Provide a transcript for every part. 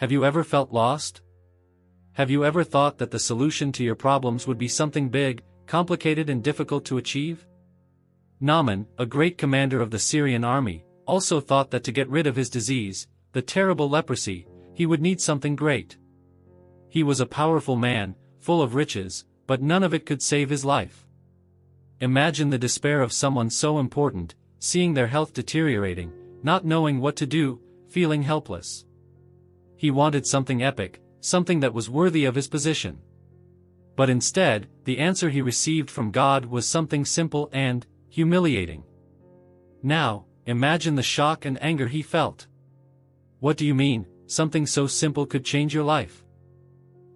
Have you ever felt lost? Have you ever thought that the solution to your problems would be something big, complicated and difficult to achieve? Naaman, a great commander of the Syrian army, also thought that to get rid of his disease, the terrible leprosy, he would need something great. He was a powerful man, full of riches, but none of it could save his life. Imagine the despair of someone so important, seeing their health deteriorating, not knowing what to do, feeling helpless. He wanted something epic, something that was worthy of his position. But instead, the answer he received from God was something simple and humiliating. Now, imagine the shock and anger he felt. What do you mean, something so simple could change your life?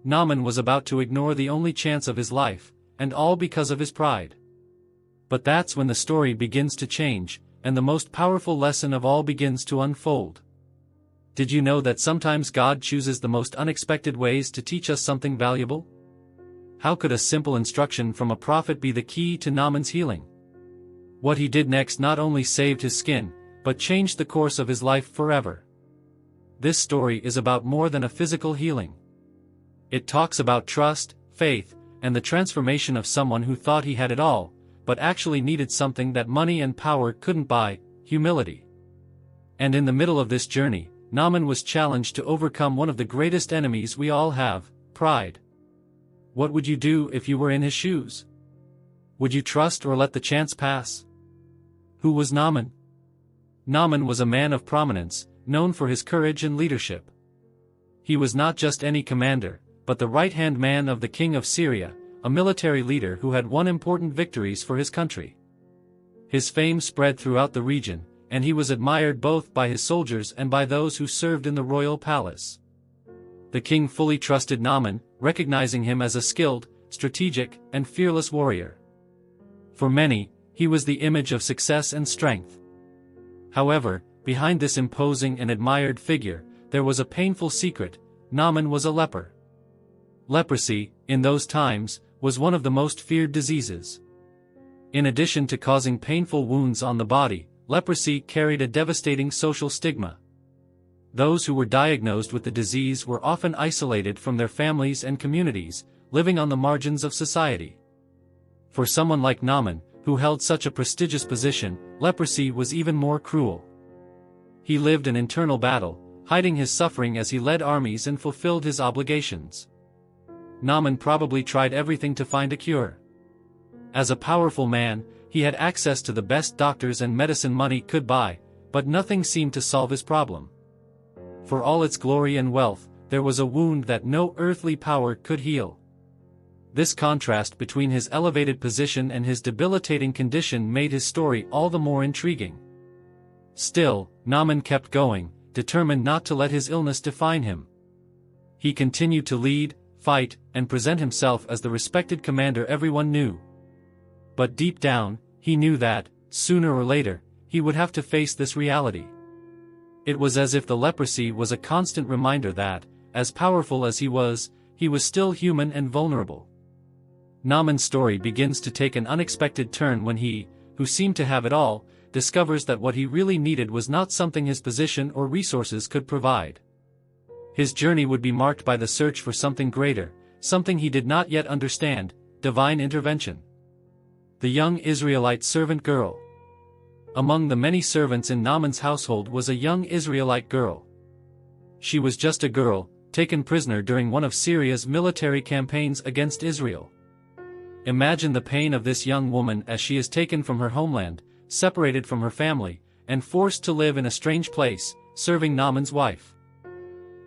Naaman was about to ignore the only chance of his life, and all because of his pride. But that's when the story begins to change, and the most powerful lesson of all begins to unfold. Did you know that sometimes God chooses the most unexpected ways to teach us something valuable? How could a simple instruction from a prophet be the key to Naaman's healing? What he did next not only saved his skin, but changed the course of his life forever. This story is about more than a physical healing. It talks about trust, faith, and the transformation of someone who thought he had it all, but actually needed something that money and power couldn't buy: humility. And in the middle of this journey, Naaman was challenged to overcome one of the greatest enemies we all have: pride. What would you do if you were in his shoes? Would you trust or let the chance pass? Who was Naaman? Naaman was a man of prominence, known for his courage and leadership. He was not just any commander, but the right-hand man of the king of Syria, a military leader who had won important victories for his country. His fame spread throughout the region, and he was admired both by his soldiers and by those who served in the royal palace. The king fully trusted Naaman, recognizing him as a skilled, strategic, and fearless warrior. For many, he was the image of success and strength. However, behind this imposing and admired figure, there was a painful secret: Naaman was a leper. Leprosy, in those times, was one of the most feared diseases. In addition to causing painful wounds on the body, leprosy carried a devastating social stigma. Those who were diagnosed with the disease were often isolated from their families and communities, living on the margins of society. For someone like Naaman, who held such a prestigious position, leprosy was even more cruel. He lived an internal battle, hiding his suffering as he led armies and fulfilled his obligations. Naaman probably tried everything to find a cure. As a powerful man, he had access to the best doctors and medicine money could buy, but nothing seemed to solve his problem. For all its glory and wealth, there was a wound that no earthly power could heal. This contrast between his elevated position and his debilitating condition made his story all the more intriguing. Still, Naaman kept going, determined not to let his illness define him. He continued to lead, fight, and present himself as the respected commander everyone knew. But deep down, he knew that, sooner or later, he would have to face this reality. It was as if the leprosy was a constant reminder that, as powerful as he was still human and vulnerable. Naaman's story begins to take an unexpected turn when he, who seemed to have it all, discovers that what he really needed was not something his position or resources could provide. His journey would be marked by the search for something greater, something he did not yet understand: divine intervention. The young Israelite servant girl. Among the many servants in Naaman's household was a young Israelite girl. She was just a girl, taken prisoner during one of Syria's military campaigns against Israel. Imagine the pain of this young woman as she is taken from her homeland, separated from her family, and forced to live in a strange place, serving Naaman's wife.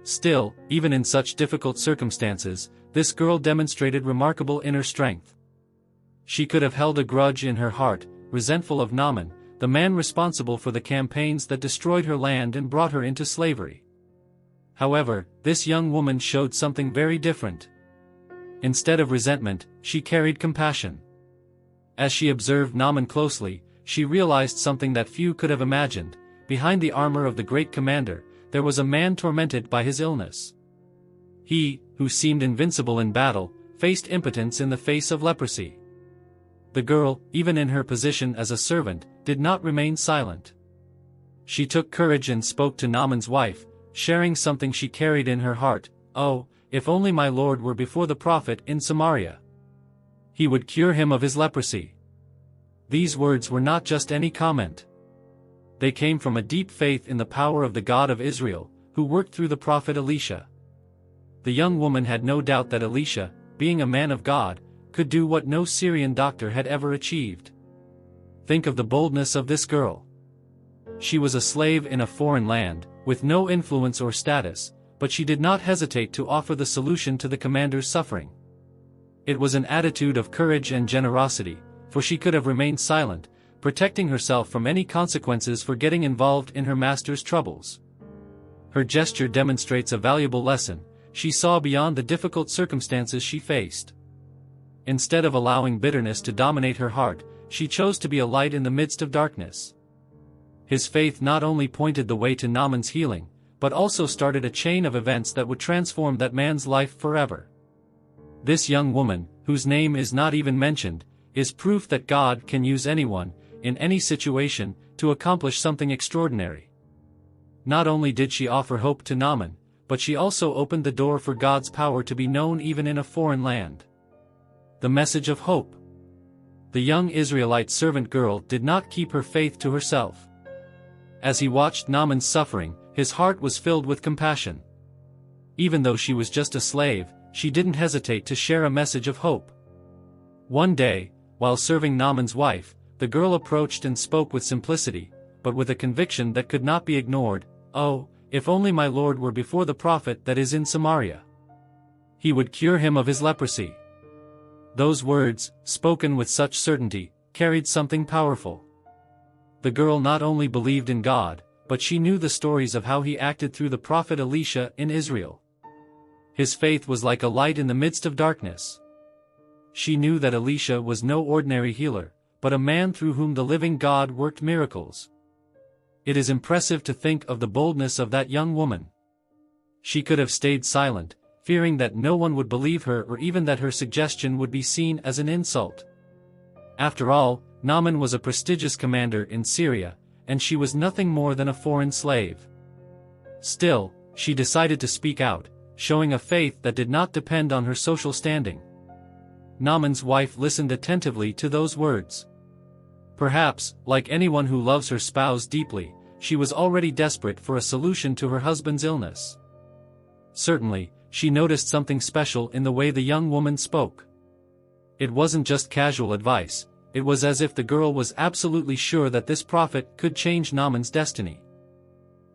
Still, even in such difficult circumstances, this girl demonstrated remarkable inner strength. She could have held a grudge in her heart, resentful of Naaman, the man responsible for the campaigns that destroyed her land and brought her into slavery. However, this young woman showed something very different. Instead of resentment, she carried compassion. As she observed Naaman closely, she realized something that few could have imagined: behind the armor of the great commander, there was a man tormented by his illness. He, who seemed invincible in battle, faced impotence in the face of leprosy. The girl, even in her position as a servant, did not remain silent. She took courage and spoke to Naaman's wife, sharing something she carried in her heart. "Oh, if only my Lord were before the prophet in Samaria. He would cure him of his leprosy." These words were not just any comment. They came from a deep faith in the power of the God of Israel, who worked through the prophet Elisha. The young woman had no doubt that Elisha, being a man of God, could do what no Syrian doctor had ever achieved. Think of the boldness of this girl. She was a slave in a foreign land, with no influence or status, but she did not hesitate to offer the solution to the commander's suffering. It was an attitude of courage and generosity, for she could have remained silent, protecting herself from any consequences for getting involved in her master's troubles. Her gesture demonstrates a valuable lesson. She saw beyond the difficult circumstances she faced. Instead of allowing bitterness to dominate her heart, she chose to be a light in the midst of darkness. His faith not only pointed the way to Naaman's healing, but also started a chain of events that would transform that man's life forever. This young woman, whose name is not even mentioned, is proof that God can use anyone, in any situation, to accomplish something extraordinary. Not only did she offer hope to Naaman, but she also opened the door for God's power to be known even in a foreign land. The message of hope. The young Israelite servant girl did not keep her faith to herself. As he watched Naaman's suffering, his heart was filled with compassion. Even though she was just a slave, she didn't hesitate to share a message of hope. One day, while serving Naaman's wife, the girl approached and spoke with simplicity, but with a conviction that could not be ignored. "Oh, if only my Lord were before the prophet that is in Samaria. He would cure him of his leprosy." Those words, spoken with such certainty, carried something powerful. The girl not only believed in God, but she knew the stories of how he acted through the prophet Elisha in Israel. His faith was like a light in the midst of darkness. She knew that Elisha was no ordinary healer, but a man through whom the living God worked miracles. It is impressive to think of the boldness of that young woman. She could have stayed silent, fearing that no one would believe her or even that her suggestion would be seen as an insult. After all, Naaman was a prestigious commander in Syria, and she was nothing more than a foreign slave. Still, she decided to speak out, showing a faith that did not depend on her social standing. Naaman's wife listened attentively to those words. Perhaps, like anyone who loves her spouse deeply, she was already desperate for a solution to her husband's illness. Certainly, she noticed something special in the way the young woman spoke. It wasn't just casual advice, it was as if the girl was absolutely sure that this prophet could change Naaman's destiny.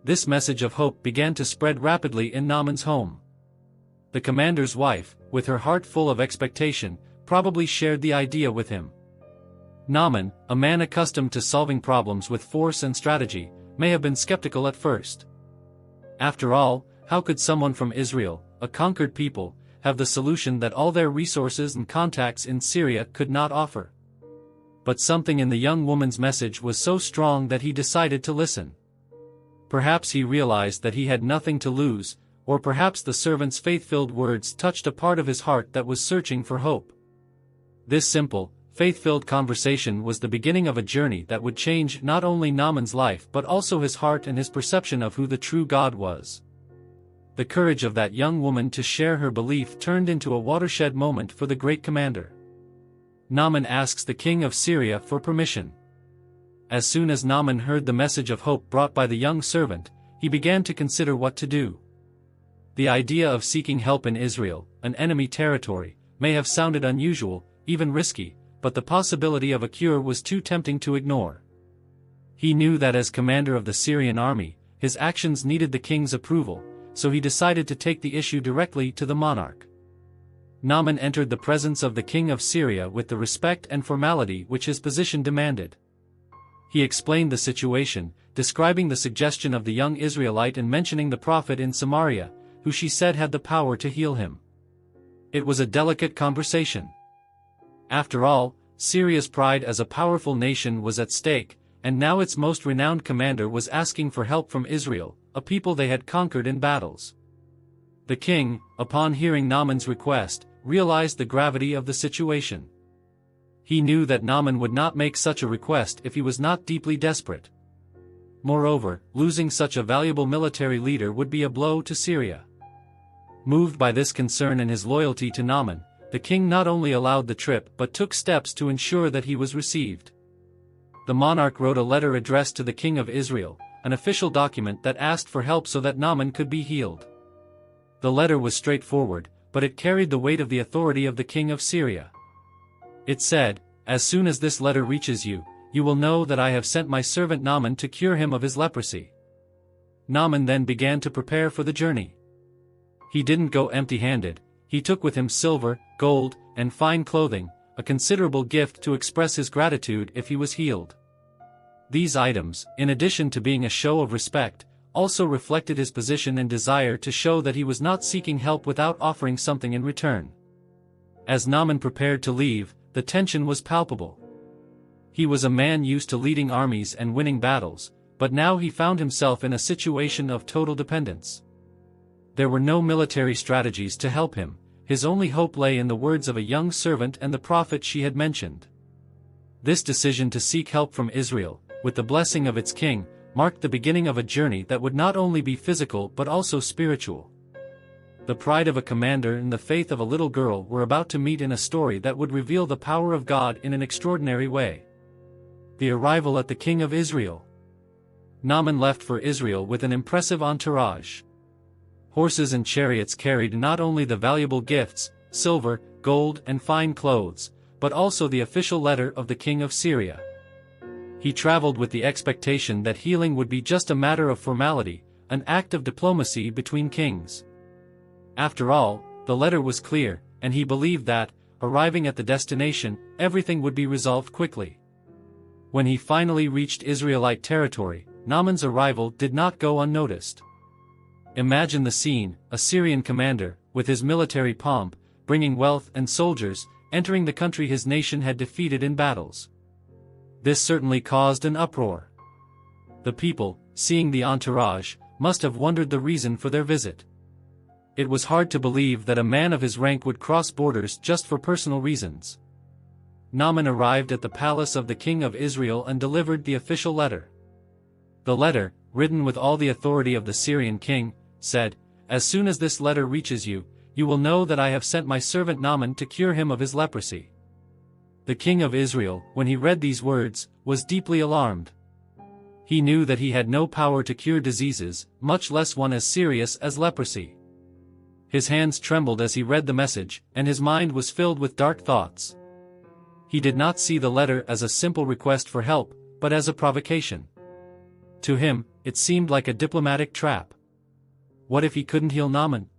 This message of hope began to spread rapidly in Naaman's home. The commander's wife, with her heart full of expectation, probably shared the idea with him. Naaman, a man accustomed to solving problems with force and strategy, may have been skeptical at first. After all, how could someone from Israel, a conquered people, have the solution that all their resources and contacts in Syria could not offer? But something in the young woman's message was so strong that he decided to listen. Perhaps he realized that he had nothing to lose, or perhaps the servant's faith-filled words touched a part of his heart that was searching for hope. This simple, faith-filled conversation was the beginning of a journey that would change not only Naaman's life but also his heart and his perception of who the true God was. The courage of that young woman to share her belief turned into a watershed moment for the great commander. Naaman asks the king of Syria for permission. As soon as Naaman heard the message of hope brought by the young servant, he began to consider what to do. The idea of seeking help in Israel, an enemy territory, may have sounded unusual, even risky, but the possibility of a cure was too tempting to ignore. He knew that as commander of the Syrian army, his actions needed the king's approval, so he decided to take the issue directly to the monarch. Naaman entered the presence of the king of Syria with the respect and formality which his position demanded. He explained the situation, describing the suggestion of the young Israelite and mentioning the prophet in Samaria, who she said had the power to heal him. It was a delicate conversation. After all, Syria's pride as a powerful nation was at stake, and now its most renowned commander was asking for help from Israel, a people they had conquered in battles. The king, upon hearing Naaman's request, realized the gravity of the situation. He knew that Naaman would not make such a request if he was not deeply desperate. Moreover, losing such a valuable military leader would be a blow to Syria. Moved by this concern and his loyalty to Naaman, the king not only allowed the trip but took steps to ensure that he was received. The monarch wrote a letter addressed to the king of Israel, an official document that asked for help so that Naaman could be healed. The letter was straightforward, but it carried the weight of the authority of the king of Syria. It said, "As soon as this letter reaches you, you will know that I have sent my servant Naaman to cure him of his leprosy." Naaman then began to prepare for the journey. He didn't go empty-handed. He took with him silver, gold, and fine clothing, a considerable gift to express his gratitude if he was healed. These items, in addition to being a show of respect, also reflected his position and desire to show that he was not seeking help without offering something in return. As Naaman prepared to leave, the tension was palpable. He was a man used to leading armies and winning battles, but now he found himself in a situation of total dependence. There were no military strategies to help him. His only hope lay in the words of a young servant and the prophet she had mentioned. This decision to seek help from Israel, with the blessing of its king, marked the beginning of a journey that would not only be physical but also spiritual. The pride of a commander and the faith of a little girl were about to meet in a story that would reveal the power of God in an extraordinary way. The arrival at the king of Israel. Naaman left for Israel with an impressive entourage. Horses and chariots carried not only the valuable gifts, silver, gold, and fine clothes, but also the official letter of the king of Syria. He traveled with the expectation that healing would be just a matter of formality, an act of diplomacy between kings. After all, the letter was clear, and he believed that, arriving at the destination, everything would be resolved quickly. When he finally reached Israelite territory, Naaman's arrival did not go unnoticed. Imagine the scene: a Syrian commander, with his military pomp, bringing wealth and soldiers, entering the country his nation had defeated in battles. This certainly caused an uproar. The people, seeing the entourage, must have wondered the reason for their visit. It was hard to believe that a man of his rank would cross borders just for personal reasons. Naaman arrived at the palace of the king of Israel and delivered the official letter. The letter, written with all the authority of the Syrian king, said, "As soon as this letter reaches you, you will know that I have sent my servant Naaman to cure him of his leprosy." The king of Israel, when he read these words, was deeply alarmed. He knew that he had no power to cure diseases, much less one as serious as leprosy. His hands trembled as he read the message, and his mind was filled with dark thoughts. He did not see the letter as a simple request for help, but as a provocation. To him, it seemed like a diplomatic trap. What if he couldn't heal Naaman?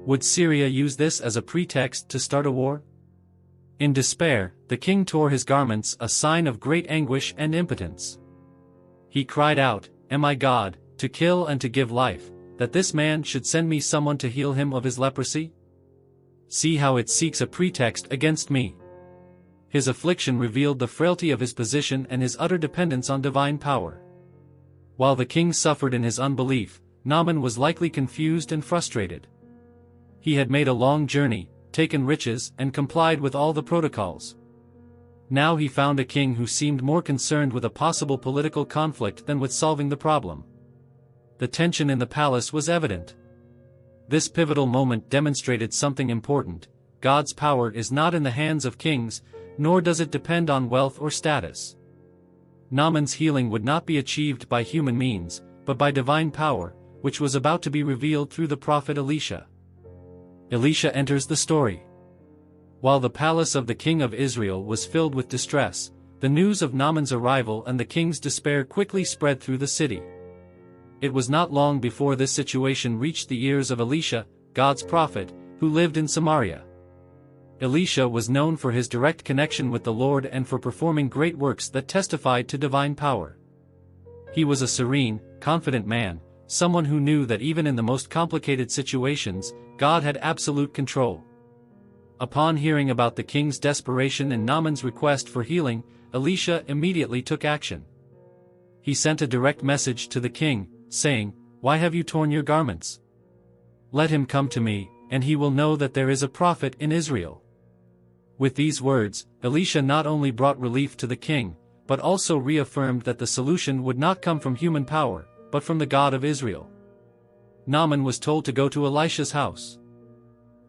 Would Syria use this as a pretext to start a war? In despair, the king tore his garments, a sign of great anguish and impotence. He cried out, "Am I God, to kill and to give life, that this man should send me someone to heal him of his leprosy? See how it seeks a pretext against me." His affliction revealed the frailty of his position and his utter dependence on divine power. While the king suffered in his unbelief, Naaman was likely confused and frustrated. He had made a long journey, taken riches, and complied with all the protocols. Now he found a king who seemed more concerned with a possible political conflict than with solving the problem. The tension in the palace was evident. This pivotal moment demonstrated something important: God's power is not in the hands of kings, nor does it depend on wealth or status. Naaman's healing would not be achieved by human means, but by divine power, which was about to be revealed through the prophet Elisha. Elisha enters the story. While the palace of the king of Israel was filled with distress, the news of Naaman's arrival and the king's despair quickly spread through the city. It was not long before this situation reached the ears of Elisha, God's prophet, who lived in Samaria. Elisha was known for his direct connection with the Lord and for performing great works that testified to divine power. He was a serene, confident man, someone who knew that even in the most complicated situations, God had absolute control. Upon hearing about the king's desperation and Naaman's request for healing, Elisha immediately took action. He sent a direct message to the king, saying, "Why have you torn your garments? Let him come to me, and he will know that there is a prophet in Israel." With these words, Elisha not only brought relief to the king, but also reaffirmed that the solution would not come from human power, but from the God of Israel. Naaman was told to go to Elisha's house.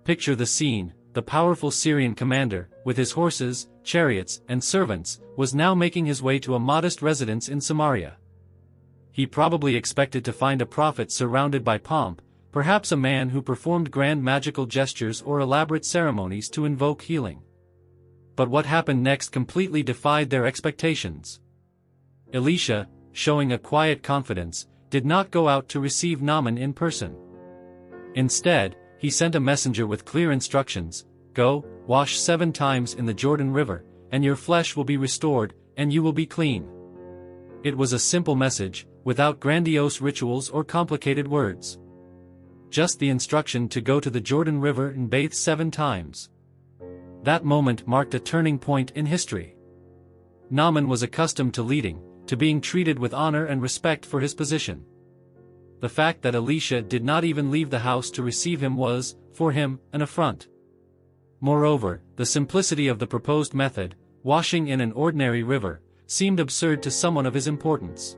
Picture the scene: the powerful Syrian commander, with his horses, chariots, and servants, was now making his way to a modest residence in Samaria. He probably expected to find a prophet surrounded by pomp, perhaps a man who performed grand magical gestures or elaborate ceremonies to invoke healing. But what happened next completely defied their expectations. Elisha, showing a quiet confidence, did not go out to receive Naaman in person. Instead, he sent a messenger with clear instructions: "Go, wash 7 times in the Jordan River, and your flesh will be restored, and you will be clean." It was a simple message, without grandiose rituals or complicated words. Just the instruction to go to the Jordan River and bathe 7 times. That moment marked a turning point in history. Naaman was accustomed to leading, to being treated with honor and respect for his position. The fact that Elisha did not even leave the house to receive him was, for him, an affront. Moreover, the simplicity of the proposed method, washing in an ordinary river, seemed absurd to someone of his importance.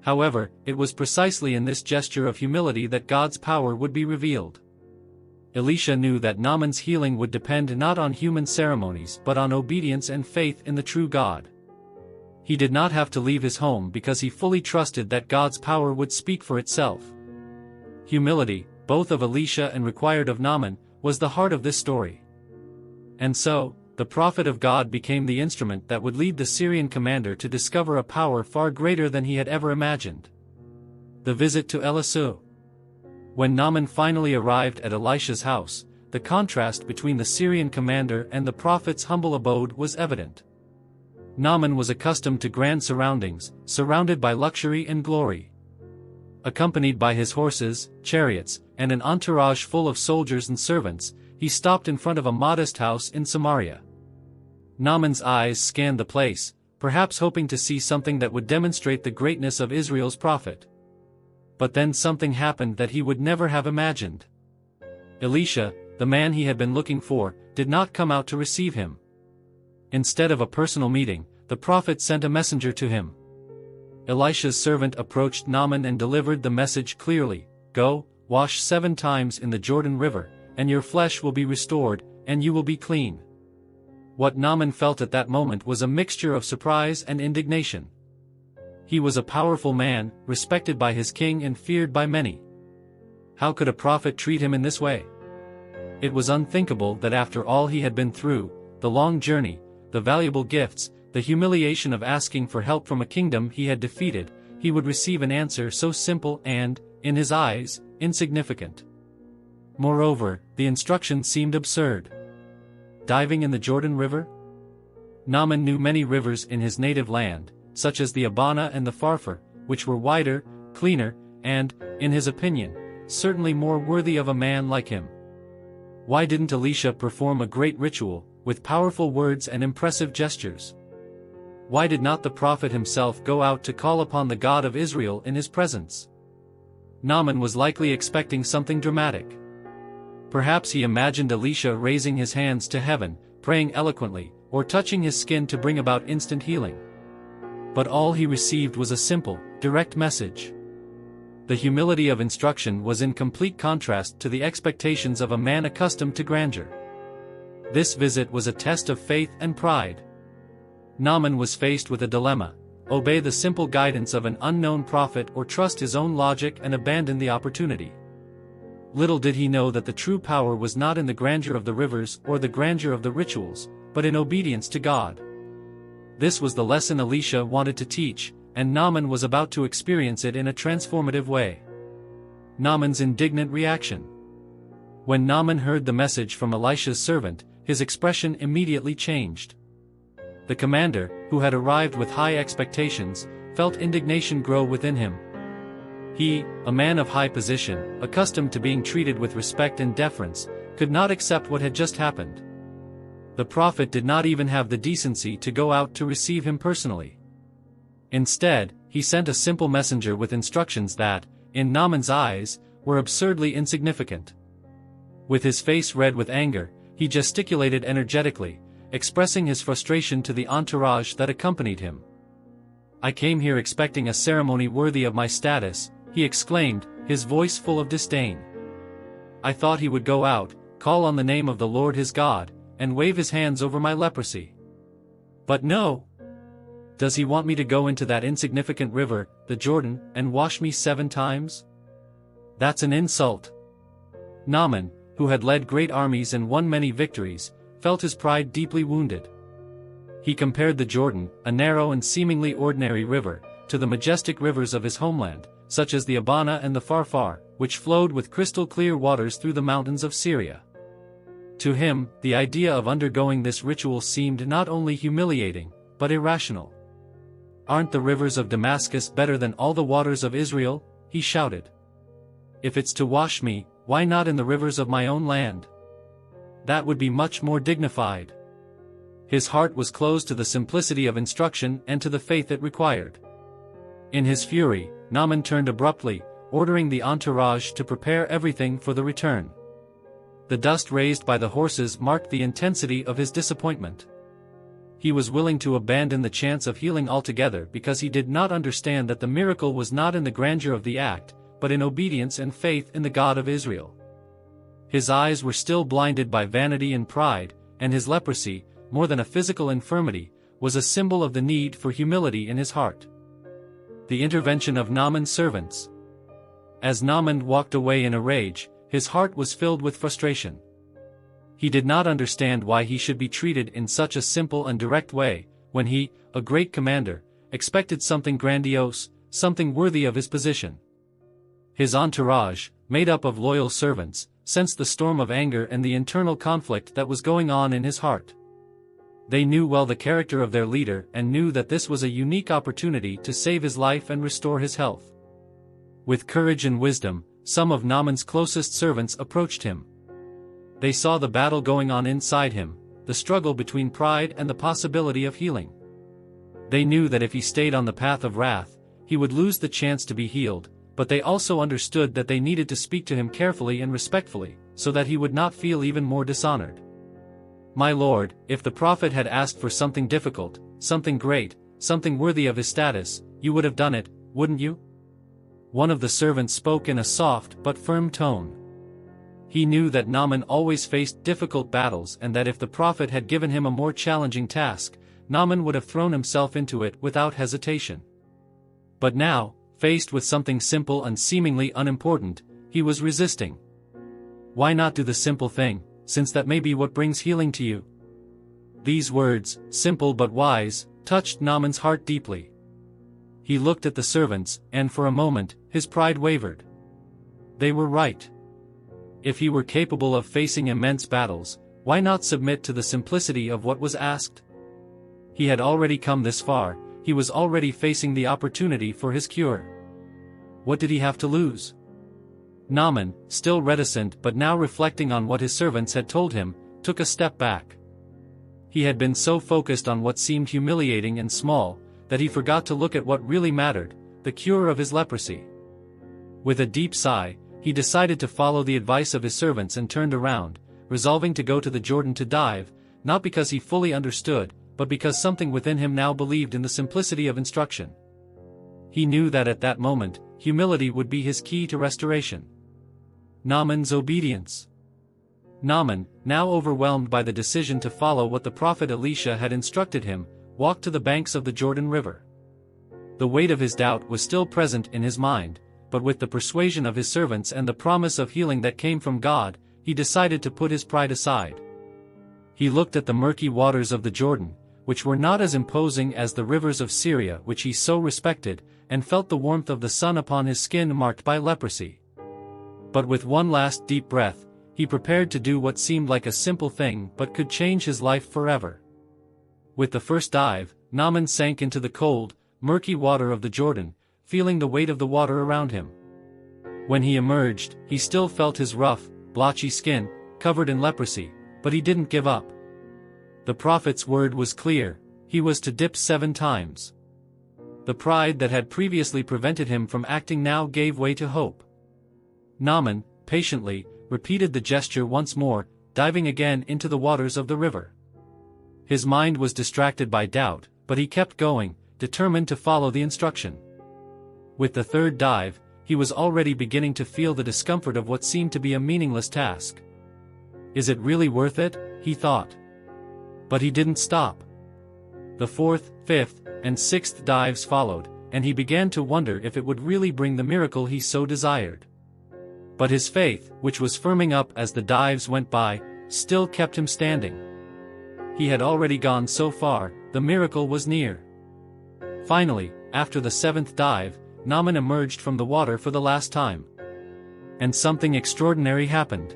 However, it was precisely in this gesture of humility that God's power would be revealed. Elisha knew that Naaman's healing would depend not on human ceremonies but on obedience and faith in the true God. He did not have to leave his home because he fully trusted that God's power would speak for itself. Humility, both of Elisha and required of Naaman, was the heart of this story. And so, the prophet of God became the instrument that would lead the Syrian commander to discover a power far greater than he had ever imagined. The visit to Elisha. When Naaman finally arrived at Elisha's house, the contrast between the Syrian commander and the prophet's humble abode was evident. Naaman was accustomed to grand surroundings, surrounded by luxury and glory. Accompanied by his horses, chariots, and an entourage full of soldiers and servants, he stopped in front of a modest house in Samaria. Naaman's eyes scanned the place, perhaps hoping to see something that would demonstrate the greatness of Israel's prophet. But then something happened that he would never have imagined. Elisha, the man he had been looking for, did not come out to receive him. Instead of a personal meeting, the prophet sent a messenger to him. Elisha's servant approached Naaman and delivered the message clearly: "Go, wash 7 times in the Jordan River, and your flesh will be restored, and you will be clean." What Naaman felt at that moment was a mixture of surprise and indignation. He was a powerful man, respected by his king and feared by many. How could a prophet treat him in this way? It was unthinkable that after all he had been through, the long journey, the valuable gifts, the humiliation of asking for help from a kingdom he had defeated, he would receive an answer so simple and, in his eyes, insignificant. Moreover, the instruction seemed absurd. Diving in the Jordan River? Naaman knew many rivers in his native land, such as the Abana and the Pharpar, which were wider, cleaner, and, in his opinion, certainly more worthy of a man like him. Why didn't Elisha perform a great ritual, with powerful words and impressive gestures? Why did not the prophet himself go out to call upon the God of Israel in his presence? Naaman was likely expecting something dramatic. Perhaps he imagined Elisha raising his hands to heaven, praying eloquently, or touching his skin to bring about instant healing. But all he received was a simple, direct message. The humility of instruction was in complete contrast to the expectations of a man accustomed to grandeur. This visit was a test of faith and pride. Naaman was faced with a dilemma: obey the simple guidance of an unknown prophet or trust his own logic and abandon the opportunity. Little did he know that the true power was not in the grandeur of the rivers or the grandeur of the rituals, but in obedience to God. This was the lesson Elisha wanted to teach, and Naaman was about to experience it in a transformative way. Naaman's indignant reaction. When Naaman heard the message from Elisha's servant, his expression immediately changed. The commander, who had arrived with high expectations, felt indignation grow within him. He, a man of high position, accustomed to being treated with respect and deference, could not accept what had just happened. The prophet did not even have the decency to go out to receive him personally. Instead, he sent a simple messenger with instructions that, in Naaman's eyes, were absurdly insignificant. With his face red with anger, he gesticulated energetically, expressing his frustration to the entourage that accompanied him. "I came here expecting a ceremony worthy of my status," he exclaimed, his voice full of disdain. "I thought he would go out, call on the name of the Lord his God, and wave his hands over my leprosy. But no! Does he want me to go into that insignificant river, the Jordan, and wash me 7 times? That's an insult." Naaman, who had led great armies and won many victories, felt his pride deeply wounded. He compared the Jordan, a narrow and seemingly ordinary river, to the majestic rivers of his homeland, such as the Abana and the Farfar, which flowed with crystal-clear waters through the mountains of Syria. To him, the idea of undergoing this ritual seemed not only humiliating, but irrational. "Aren't the rivers of Damascus better than all the waters of Israel?" he shouted. "If it's to wash me, why not in the rivers of my own land? That would be much more dignified." His heart was closed to the simplicity of instruction and to the faith it required. In his fury, Naaman turned abruptly, ordering the entourage to prepare everything for the return. The dust raised by the horses marked the intensity of his disappointment. He was willing to abandon the chance of healing altogether because he did not understand that the miracle was not in the grandeur of the act, but in obedience and faith in the God of Israel. His eyes were still blinded by vanity and pride, and his leprosy, more than a physical infirmity, was a symbol of the need for humility in his heart. The intervention of Naaman's servants. As Naaman walked away in a rage, his heart was filled with frustration. He did not understand why he should be treated in such a simple and direct way, when he, a great commander, expected something grandiose, something worthy of his position. His entourage, made up of loyal servants, sensed the storm of anger and the internal conflict that was going on in his heart. They knew well the character of their leader and knew that this was a unique opportunity to save his life and restore his health. With courage and wisdom, some of Naaman's closest servants approached him. They saw the battle going on inside him, the struggle between pride and the possibility of healing. They knew that if he stayed on the path of wrath, he would lose the chance to be healed, but they also understood that they needed to speak to him carefully and respectfully, so that he would not feel even more dishonored. "My lord, if the prophet had asked for something difficult, something great, something worthy of his status, you would have done it, wouldn't you?" One of the servants spoke in a soft but firm tone. He knew that Naaman always faced difficult battles and that if the prophet had given him a more challenging task, Naaman would have thrown himself into it without hesitation. But now, faced with something simple and seemingly unimportant, he was resisting. Why not do the simple thing, since that may be what brings healing to you? These words, simple but wise, touched Naaman's heart deeply. He looked at the servants, and for a moment, his pride wavered. They were right. If he were capable of facing immense battles, why not submit to the simplicity of what was asked? He had already come this far, he was already facing the opportunity for his cure. What did he have to lose? Naaman, still reticent but now reflecting on what his servants had told him, took a step back. He had been so focused on what seemed humiliating and small, that he forgot to look at what really mattered, the cure of his leprosy. With a deep sigh, he decided to follow the advice of his servants and turned around, resolving to go to the Jordan to dive, not because he fully understood, but because something within him now believed in the simplicity of instruction. He knew that at that moment, humility would be his key to restoration. Naaman's obedience. Naaman, now overwhelmed by the decision to follow what the prophet Elisha had instructed him, walked to the banks of the Jordan River. The weight of his doubt was still present in his mind, but with the persuasion of his servants and the promise of healing that came from God, he decided to put his pride aside. He looked at the murky waters of the Jordan, which were not as imposing as the rivers of Syria which he so respected, and felt the warmth of the sun upon his skin marked by leprosy. But with one last deep breath, he prepared to do what seemed like a simple thing but could change his life forever. With the first dive, Naaman sank into the cold, murky water of the Jordan, feeling the weight of the water around him. When he emerged, he still felt his rough, blotchy skin, covered in leprosy, but he didn't give up. The prophet's word was clear, he was to dip 7 times. The pride that had previously prevented him from acting now gave way to hope. Naaman, patiently, repeated the gesture once more, diving again into the waters of the river. His mind was distracted by doubt, but he kept going, determined to follow the instruction. With the third dive, he was already beginning to feel the discomfort of what seemed to be a meaningless task. Is it really worth it? He thought. But he didn't stop. The fourth, fifth, and sixth dives followed, and he began to wonder if it would really bring the miracle he so desired. But his faith, which was firming up as the dives went by, still kept him standing. He had already gone so far, the miracle was near. Finally, after the seventh dive, Naaman emerged from the water for the last time. And something extraordinary happened.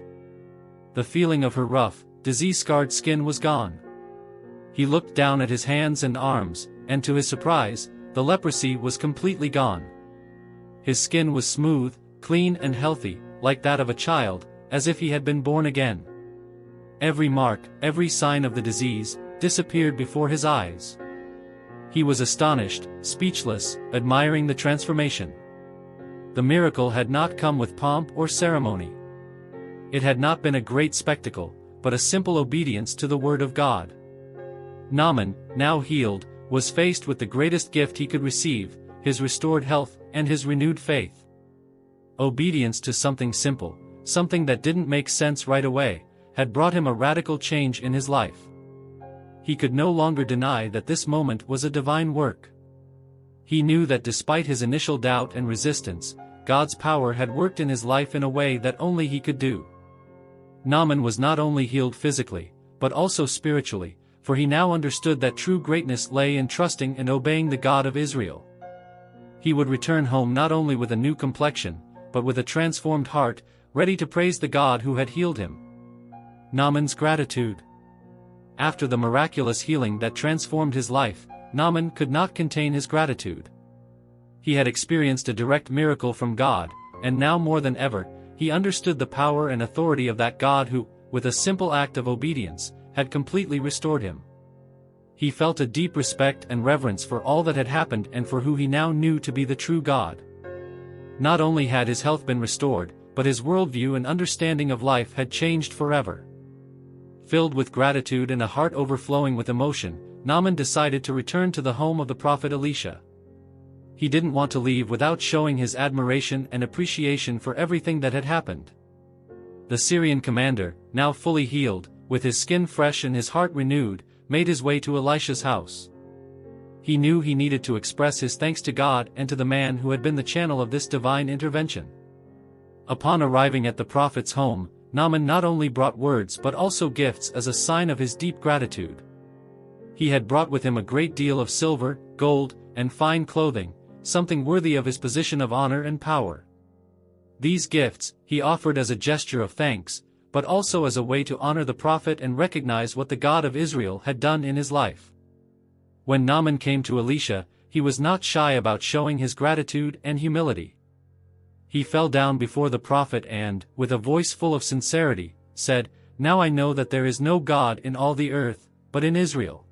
The feeling of her rough, disease-scarred skin was gone. He looked down at his hands and arms, and to his surprise, the leprosy was completely gone. His skin was smooth, clean and healthy, like that of a child, as if he had been born again. Every mark, every sign of the disease, disappeared before his eyes. He was astonished, speechless, admiring the transformation. The miracle had not come with pomp or ceremony. It had not been a great spectacle, but a simple obedience to the word of God. Naaman, now healed, was faced with the greatest gift he could receive, his restored health and his renewed faith. Obedience to something simple, something that didn't make sense right away, had brought him a radical change in his life. He could no longer deny that this moment was a divine work. He knew that despite his initial doubt and resistance, God's power had worked in his life in a way that only he could do. Naaman was not only healed physically, but also spiritually, for he now understood that true greatness lay in trusting and obeying the God of Israel. He would return home not only with a new complexion, but with a transformed heart, ready to praise the God who had healed him. Naaman's gratitude. After the miraculous healing that transformed his life, Naaman could not contain his gratitude. He had experienced a direct miracle from God, and now more than ever, he understood the power and authority of that God who, with a simple act of obedience, had completely restored him. He felt a deep respect and reverence for all that had happened and for who he now knew to be the true God. Not only had his health been restored, but his worldview and understanding of life had changed forever. Filled with gratitude and a heart overflowing with emotion, Naaman decided to return to the home of the prophet Elisha. He didn't want to leave without showing his admiration and appreciation for everything that had happened. The Syrian commander, now fully healed, with his skin fresh and his heart renewed, made his way to Elisha's house. He knew he needed to express his thanks to God and to the man who had been the channel of this divine intervention. Upon arriving at the prophet's home, Naaman not only brought words but also gifts as a sign of his deep gratitude. He had brought with him a great deal of silver, gold, and fine clothing, something worthy of his position of honor and power. These gifts he offered as a gesture of thanks, but also as a way to honor the prophet and recognize what the God of Israel had done in his life. When Naaman came to Elisha, he was not shy about showing his gratitude and humility. He fell down before the prophet and, with a voice full of sincerity, said, "Now I know that there is no God in all the earth, but in Israel."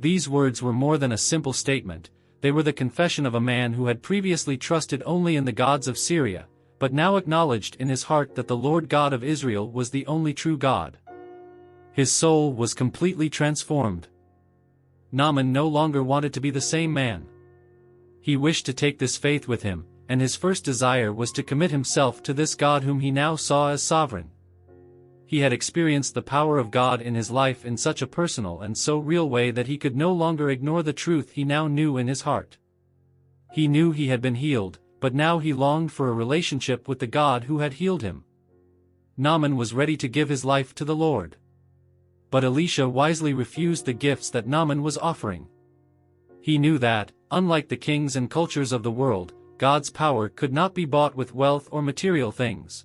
These words were more than a simple statement, they were the confession of a man who had previously trusted only in the gods of Syria, but now acknowledged in his heart that the Lord God of Israel was the only true God. His soul was completely transformed. Naaman no longer wanted to be the same man. He wished to take this faith with him, and his first desire was to commit himself to this God whom he now saw as sovereign. He had experienced the power of God in his life in such a personal and so real way that he could no longer ignore the truth he now knew in his heart. He knew he had been healed, but now he longed for a relationship with the God who had healed him. Naaman was ready to give his life to the Lord. But Elisha wisely refused the gifts that Naaman was offering. He knew that, unlike the kings and cultures of the world, God's power could not be bought with wealth or material things.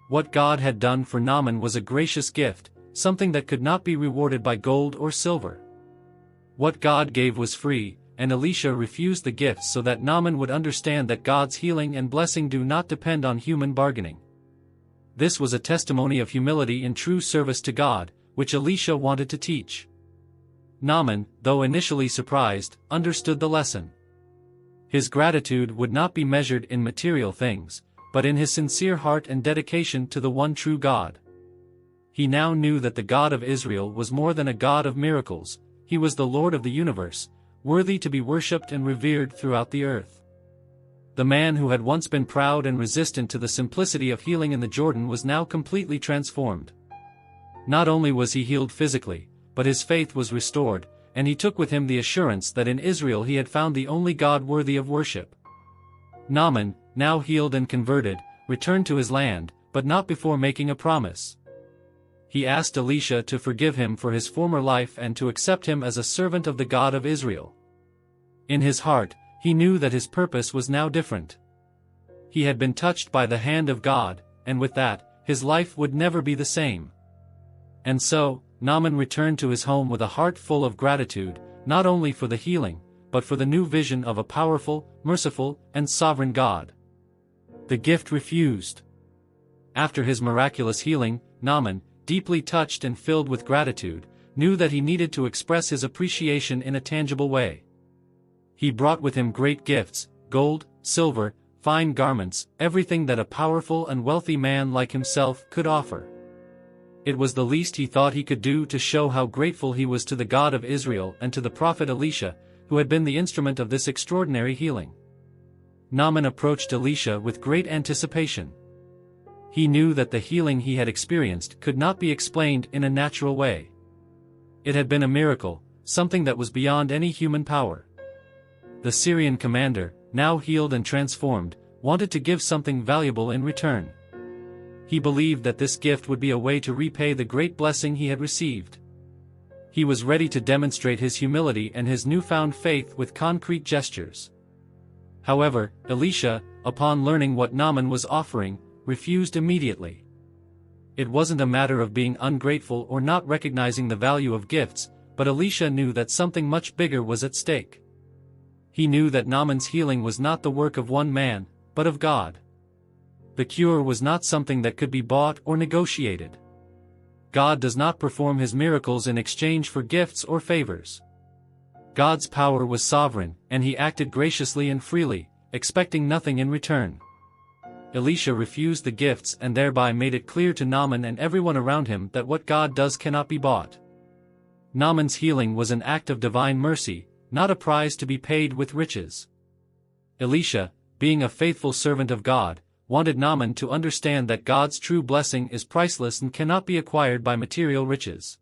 What God had done for Naaman was a gracious gift, something that could not be rewarded by gold or silver. What God gave was free, and Elisha refused the gifts so that Naaman would understand that God's healing and blessing do not depend on human bargaining. This was a testimony of humility in true service to God, which Elisha wanted to teach. Naaman, though initially surprised, understood the lesson. His gratitude would not be measured in material things, but in his sincere heart and dedication to the one true God. He now knew that the God of Israel was more than a God of miracles, he was the Lord of the universe, worthy to be worshipped and revered throughout the earth. The man who had once been proud and resistant to the simplicity of healing in the Jordan was now completely transformed. Not only was he healed physically, but his faith was restored, and he took with him the assurance that in Israel he had found the only God worthy of worship. Naaman, now healed and converted, returned to his land, but not before making a promise. He asked Elisha to forgive him for his former life and to accept him as a servant of the God of Israel. In his heart, he knew that his purpose was now different. He had been touched by the hand of God, and with that, his life would never be the same. And so, Naaman returned to his home with a heart full of gratitude, not only for the healing, but for the new vision of a powerful, merciful, and sovereign God. The gift refused. After his miraculous healing, Naaman, deeply touched and filled with gratitude, knew that he needed to express his appreciation in a tangible way. He brought with him great gifts, gold, silver, fine garments, everything that a powerful and wealthy man like himself could offer. It was the least he thought he could do to show how grateful he was to the God of Israel and to the prophet Elisha, who had been the instrument of this extraordinary healing. Naaman approached Elisha with great anticipation. He knew that the healing he had experienced could not be explained in a natural way. It had been a miracle, something that was beyond any human power. The Syrian commander, now healed and transformed, wanted to give something valuable in return. He believed that this gift would be a way to repay the great blessing he had received. He was ready to demonstrate his humility and his newfound faith with concrete gestures. However, Elisha, upon learning what Naaman was offering, refused immediately. It wasn't a matter of being ungrateful or not recognizing the value of gifts, but Elisha knew that something much bigger was at stake. He knew that Naaman's healing was not the work of one man, but of God. The cure was not something that could be bought or negotiated. God does not perform his miracles in exchange for gifts or favors. God's power was sovereign, and he acted graciously and freely, expecting nothing in return. Elisha refused the gifts and thereby made it clear to Naaman and everyone around him that what God does cannot be bought. Naaman's healing was an act of divine mercy, not a prize to be paid with riches. Elisha, being a faithful servant of God, wanted Naaman to understand that God's true blessing is priceless and cannot be acquired by material riches.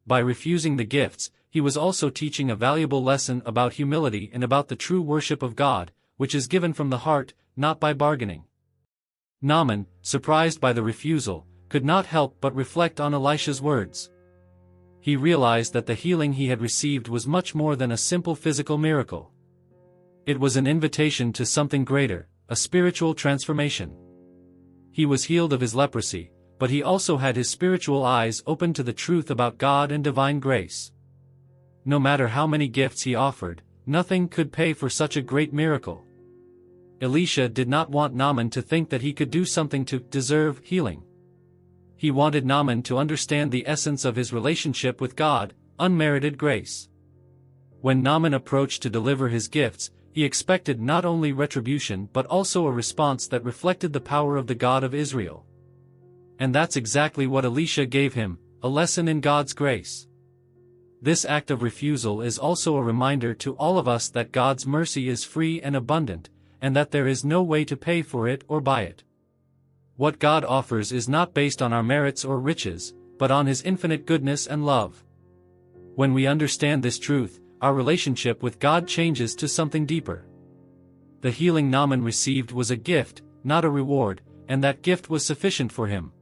By refusing the gifts, he was also teaching a valuable lesson about humility and about the true worship of God, which is given from the heart, not by bargaining. Naaman, surprised by the refusal, could not help but reflect on Elisha's words. He realized that the healing he had received was much more than a simple physical miracle. It was an invitation to something greater, a spiritual transformation. He was healed of his leprosy, but he also had his spiritual eyes open to the truth about God and divine grace. No matter how many gifts he offered, nothing could pay for such a great miracle. Elisha did not want Naaman to think that he could do something to deserve healing. He wanted Naaman to understand the essence of his relationship with God, unmerited grace. When Naaman approached to deliver his gifts, he expected not only retribution but also a response that reflected the power of the God of Israel. And that's exactly what Elisha gave him, a lesson in God's grace. This act of refusal is also a reminder to all of us that God's mercy is free and abundant, and that there is no way to pay for it or buy it. What God offers is not based on our merits or riches, but on his infinite goodness and love. When we understand this truth, our relationship with God changes to something deeper. The healing Naaman received was a gift, not a reward, and that gift was sufficient for him.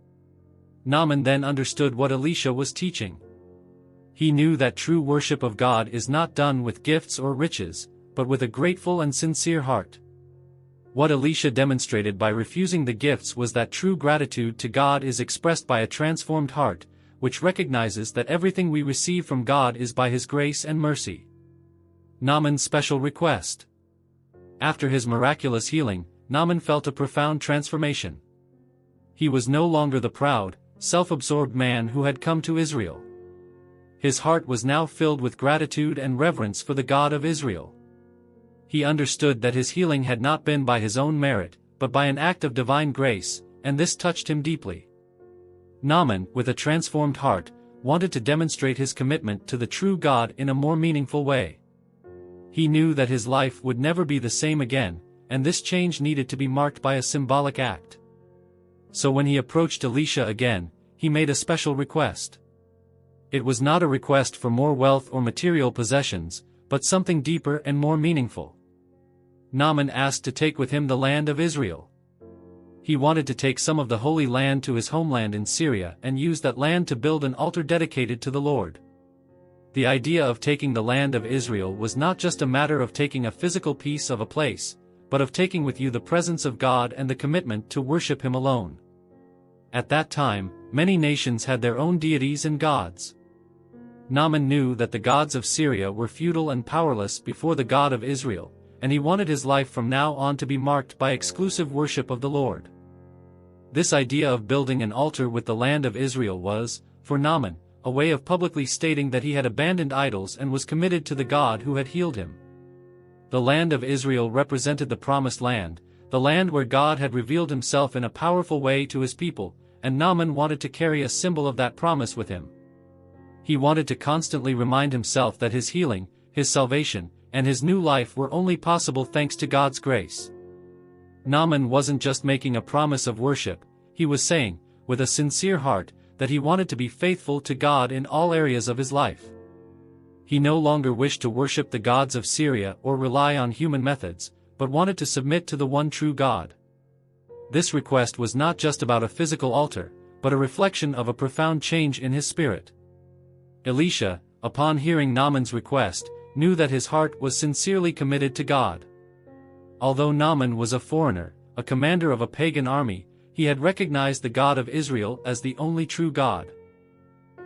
Naaman then understood what Elisha was teaching. He knew that true worship of God is not done with gifts or riches, but with a grateful and sincere heart. What Elisha demonstrated by refusing the gifts was that true gratitude to God is expressed by a transformed heart, which recognizes that everything we receive from God is by his grace and mercy. Naaman's special request. After his miraculous healing, Naaman felt a profound transformation. He was no longer the proud, self-absorbed man who had come to Israel. His heart was now filled with gratitude and reverence for the God of Israel. He understood that his healing had not been by his own merit, but by an act of divine grace, and this touched him deeply. Naaman, with a transformed heart, wanted to demonstrate his commitment to the true God in a more meaningful way. He knew that his life would never be the same again, and this change needed to be marked by a symbolic act. So when he approached Elisha again, he made a special request. It was not a request for more wealth or material possessions, but something deeper and more meaningful. Naaman asked to take with him the land of Israel. He wanted to take some of the Holy Land to his homeland in Syria and use that land to build an altar dedicated to the Lord. The idea of taking the land of Israel was not just a matter of taking a physical piece of a place, but of taking with you the presence of God and the commitment to worship Him alone. At that time, many nations had their own deities and gods. Naaman knew that the gods of Syria were futile and powerless before the God of Israel, and he wanted his life from now on to be marked by exclusive worship of the Lord. This idea of building an altar with the land of Israel was, for Naaman, a way of publicly stating that he had abandoned idols and was committed to the God who had healed him. The land of Israel represented the promised land, the land where God had revealed himself in a powerful way to his people, and Naaman wanted to carry a symbol of that promise with him. He wanted to constantly remind himself that his healing, his salvation, and his new life were only possible thanks to God's grace. Naaman wasn't just making a promise of worship, he was saying, with a sincere heart, that he wanted to be faithful to God in all areas of his life. He no longer wished to worship the gods of Syria or rely on human methods, but wanted to submit to the one true God. This request was not just about a physical altar, but a reflection of a profound change in his spirit. Elisha, upon hearing Naaman's request, knew that his heart was sincerely committed to God. Although Naaman was a foreigner, a commander of a pagan army, he had recognized the God of Israel as the only true God.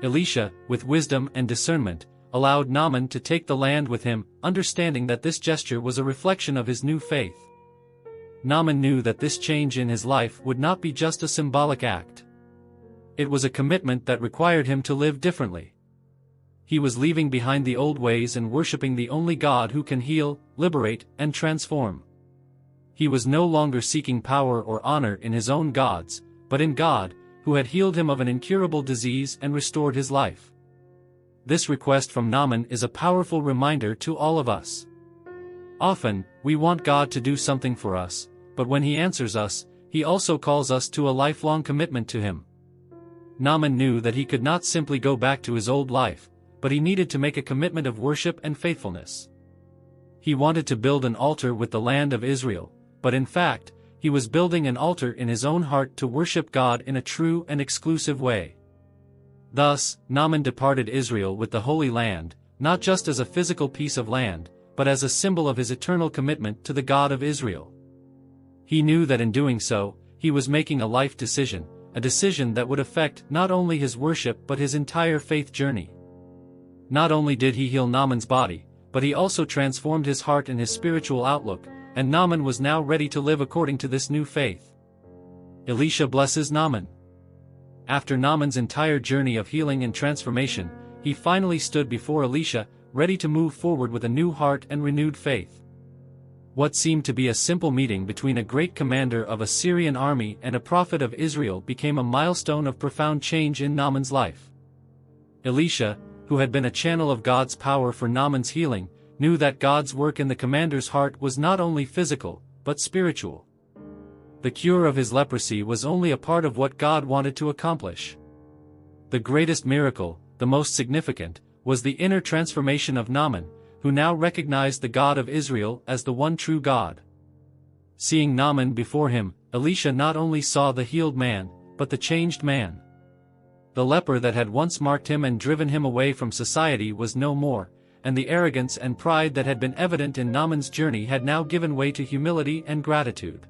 Elisha, with wisdom and discernment, allowed Naaman to take the land with him, understanding that this gesture was a reflection of his new faith. Naaman knew that this change in his life would not be just a symbolic act. It was a commitment that required him to live differently. He was leaving behind the old ways and worshiping the only God who can heal, liberate, and transform. He was no longer seeking power or honor in his own gods, but in God, who had healed him of an incurable disease and restored his life. This request from Naaman is a powerful reminder to all of us. Often, we want God to do something for us, but when He answers us, He also calls us to a lifelong commitment to Him. Naaman knew that he could not simply go back to his old life, but he needed to make a commitment of worship and faithfulness. He wanted to build an altar with the land of Israel, but in fact, he was building an altar in his own heart to worship God in a true and exclusive way. Thus, Naaman departed Israel with the Holy Land, not just as a physical piece of land, but as a symbol of his eternal commitment to the God of Israel. He knew that in doing so, he was making a life decision, a decision that would affect not only his worship but his entire faith journey. Not only did he heal Naaman's body, but he also transformed his heart and his spiritual outlook, and Naaman was now ready to live according to this new faith. Elisha blesses Naaman. After Naaman's entire journey of healing and transformation, he finally stood before Elisha, ready to move forward with a new heart and renewed faith. What seemed to be a simple meeting between a great commander of a Syrian army and a prophet of Israel became a milestone of profound change in Naaman's life. Elisha, who had been a channel of God's power for Naaman's healing, knew that God's work in the commander's heart was not only physical, but spiritual. The cure of his leprosy was only a part of what God wanted to accomplish. The greatest miracle, the most significant, was the inner transformation of Naaman, who now recognized the God of Israel as the one true God. Seeing Naaman before him, Elisha not only saw the healed man, but the changed man. The leper that had once marked him and driven him away from society was no more, and the arrogance and pride that had been evident in Naaman's journey had now given way to humility and gratitude.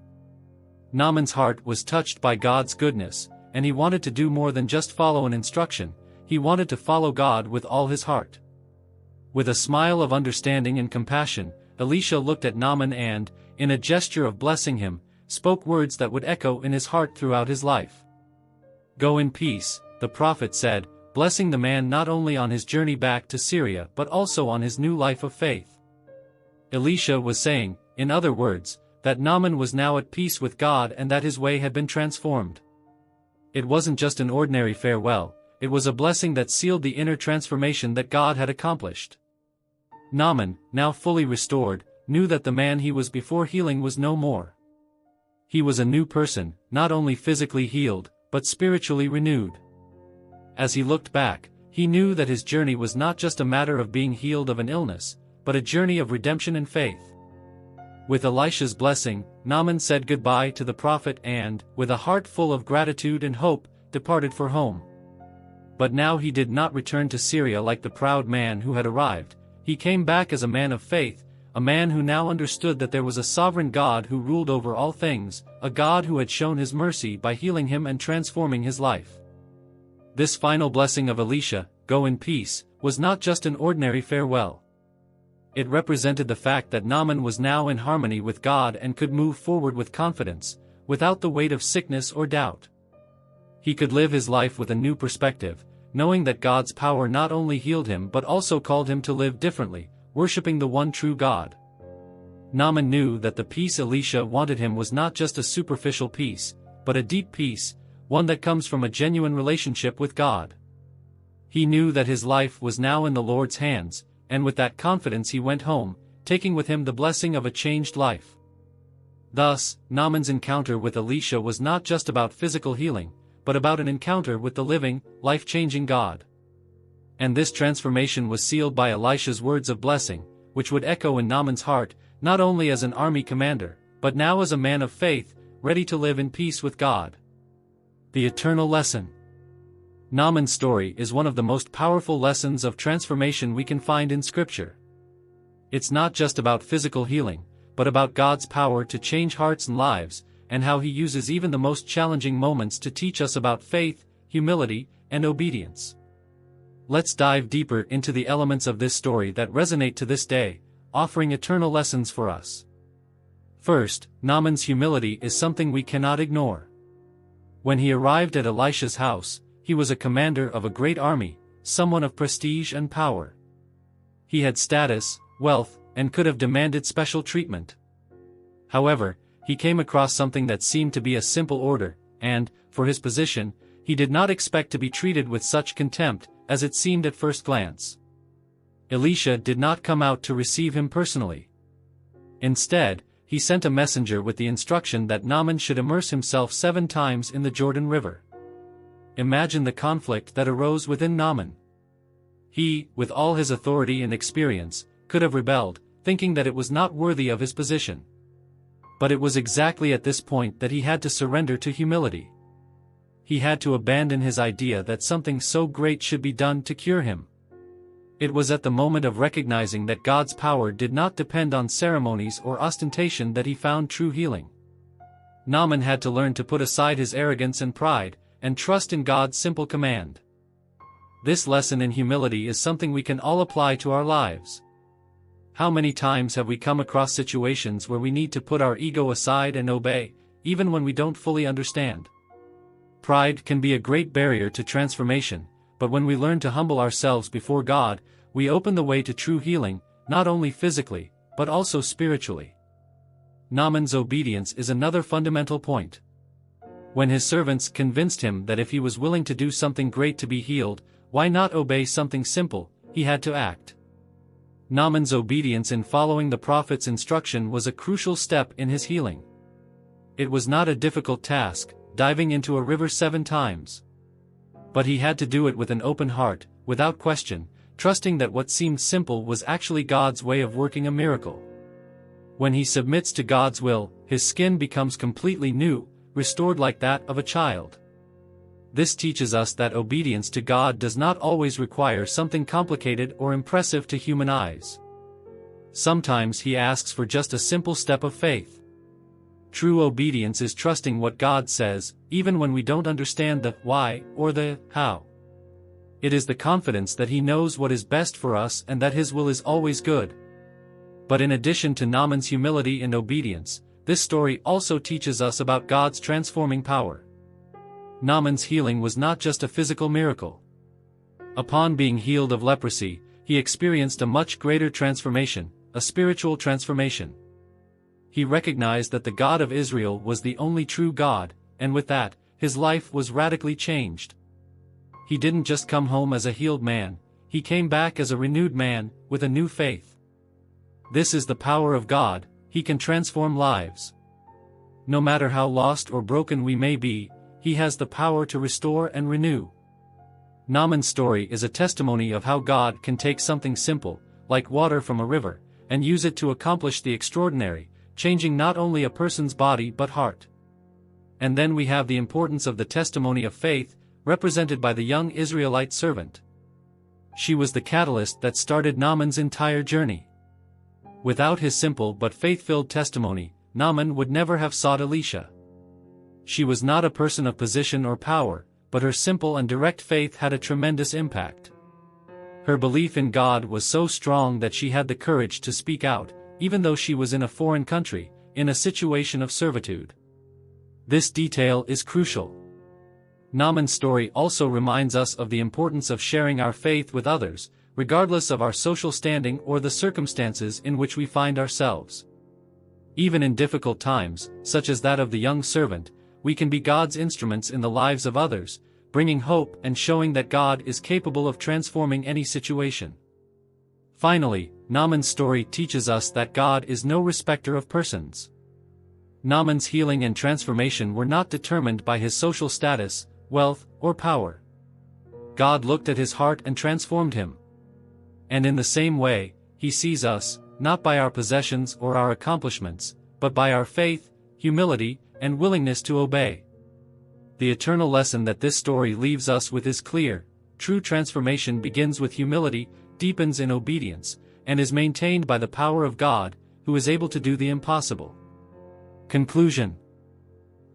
Naaman's heart was touched by God's goodness, and he wanted to do more than just follow an instruction, he wanted to follow God with all his heart. With a smile of understanding and compassion, Elisha looked at Naaman and, in a gesture of blessing him, spoke words that would echo in his heart throughout his life. "Go in peace," the prophet said, blessing the man not only on his journey back to Syria but also on his new life of faith. Elisha was saying, in other words, that Naaman was now at peace with God and that his way had been transformed. It wasn't just an ordinary farewell, it was a blessing that sealed the inner transformation that God had accomplished. Naaman, now fully restored, knew that the man he was before healing was no more. He was a new person, not only physically healed, but spiritually renewed. As he looked back, he knew that his journey was not just a matter of being healed of an illness, but a journey of redemption and faith. With Elisha's blessing, Naaman said goodbye to the prophet and, with a heart full of gratitude and hope, departed for home. But now he did not return to Syria like the proud man who had arrived. He came back as a man of faith, a man who now understood that there was a sovereign God who ruled over all things, a God who had shown his mercy by healing him and transforming his life. This final blessing of Elisha, "Go in peace," was not just an ordinary farewell. It represented the fact that Naaman was now in harmony with God and could move forward with confidence, without the weight of sickness or doubt. He could live his life with a new perspective, knowing that God's power not only healed him but also called him to live differently, worshiping the one true God. Naaman knew that the peace Elisha wanted him was not just a superficial peace, but a deep peace, one that comes from a genuine relationship with God. He knew that his life was now in the Lord's hands, and with that confidence he went home, taking with him the blessing of a changed life. Thus, Naaman's encounter with Elisha was not just about physical healing, but about an encounter with the living, life-changing God. And this transformation was sealed by Elisha's words of blessing, which would echo in Naaman's heart, not only as an army commander, but now as a man of faith, ready to live in peace with God. The eternal lesson. Naaman's story is one of the most powerful lessons of transformation we can find in Scripture. It's not just about physical healing, but about God's power to change hearts and lives, and how He uses even the most challenging moments to teach us about faith, humility, and obedience. Let's dive deeper into the elements of this story that resonate to this day, offering eternal lessons for us. First, Naaman's humility is something we cannot ignore. When he arrived at Elisha's house, he was a commander of a great army, someone of prestige and power. He had status, wealth, and could have demanded special treatment. However, he came across something that seemed to be a simple order, and, for his position, he did not expect to be treated with such contempt, as it seemed at first glance. Elisha did not come out to receive him personally. Instead, he sent a messenger with the instruction that Naaman should immerse himself 7 times in the Jordan River. Imagine the conflict that arose within Naaman. He, with all his authority and experience, could have rebelled, thinking that it was not worthy of his position. But it was exactly at this point that he had to surrender to humility. He had to abandon his idea that something so great should be done to cure him. It was at the moment of recognizing that God's power did not depend on ceremonies or ostentation that he found true healing. Naaman had to learn to put aside his arrogance and pride, and trust in God's simple command. This lesson in humility is something we can all apply to our lives. How many times have we come across situations where we need to put our ego aside and obey, even when we don't fully understand? Pride can be a great barrier to transformation, but when we learn to humble ourselves before God, we open the way to true healing, not only physically, but also spiritually. Naaman's obedience is another fundamental point. When his servants convinced him that if he was willing to do something great to be healed, why not obey something simple, he had to act. Naaman's obedience in following the prophet's instruction was a crucial step in his healing. It was not a difficult task, diving into a river 7 times. But he had to do it with an open heart, without question, trusting that what seemed simple was actually God's way of working a miracle. When he submits to God's will, his skin becomes completely new, restored like that of a child. This teaches us that obedience to God does not always require something complicated or impressive to human eyes. Sometimes He asks for just a simple step of faith. True obedience is trusting what God says, even when we don't understand the why or the how. It is the confidence that He knows what is best for us and that His will is always good. But in addition to Naaman's humility and obedience, this story also teaches us about God's transforming power. Naaman's healing was not just a physical miracle. Upon being healed of leprosy, he experienced a much greater transformation, a spiritual transformation. He recognized that the God of Israel was the only true God, and with that, his life was radically changed. He didn't just come home as a healed man, he came back as a renewed man, with a new faith. This is the power of God, He can transform lives. No matter how lost or broken we may be, He has the power to restore and renew. Naaman's story is a testimony of how God can take something simple, like water from a river, and use it to accomplish the extraordinary, changing not only a person's body but heart. And then we have the importance of the testimony of faith, represented by the young Israelite servant. She was the catalyst that started Naaman's entire journey. Without his simple but faith-filled testimony, Naaman would never have sought Elisha. She was not a person of position or power, but her simple and direct faith had a tremendous impact. Her belief in God was so strong that she had the courage to speak out, even though she was in a foreign country, in a situation of servitude. This detail is crucial. Naaman's story also reminds us of the importance of sharing our faith with others, regardless of our social standing or the circumstances in which we find ourselves. Even in difficult times, such as that of the young servant, we can be God's instruments in the lives of others, bringing hope and showing that God is capable of transforming any situation. Finally, Naaman's story teaches us that God is no respecter of persons. Naaman's healing and transformation were not determined by his social status, wealth, or power. God looked at his heart and transformed him. And in the same way, He sees us, not by our possessions or our accomplishments, but by our faith, humility, and willingness to obey. The eternal lesson that this story leaves us with is clear: true transformation begins with humility, deepens in obedience, and is maintained by the power of God, who is able to do the impossible. Conclusion.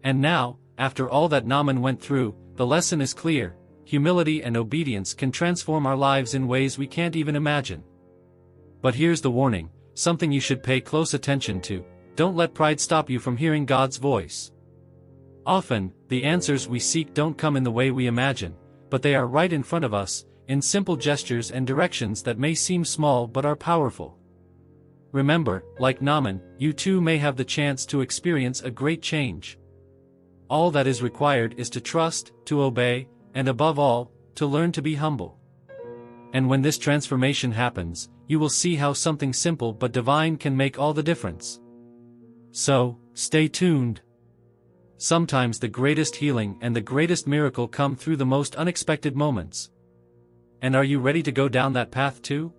And now, after all that Naaman went through, the lesson is clear: humility and obedience can transform our lives in ways we can't even imagine. But here's the warning, something you should pay close attention to: don't let pride stop you from hearing God's voice. Often, the answers we seek don't come in the way we imagine, but they are right in front of us, in simple gestures and directions that may seem small but are powerful. Remember, like Naaman, you too may have the chance to experience a great change. All that is required is to trust, to obey, and above all, to learn to be humble. And when this transformation happens, you will see how something simple but divine can make all the difference. So, stay tuned. Sometimes the greatest healing and the greatest miracle come through the most unexpected moments. And are you ready to go down that path too?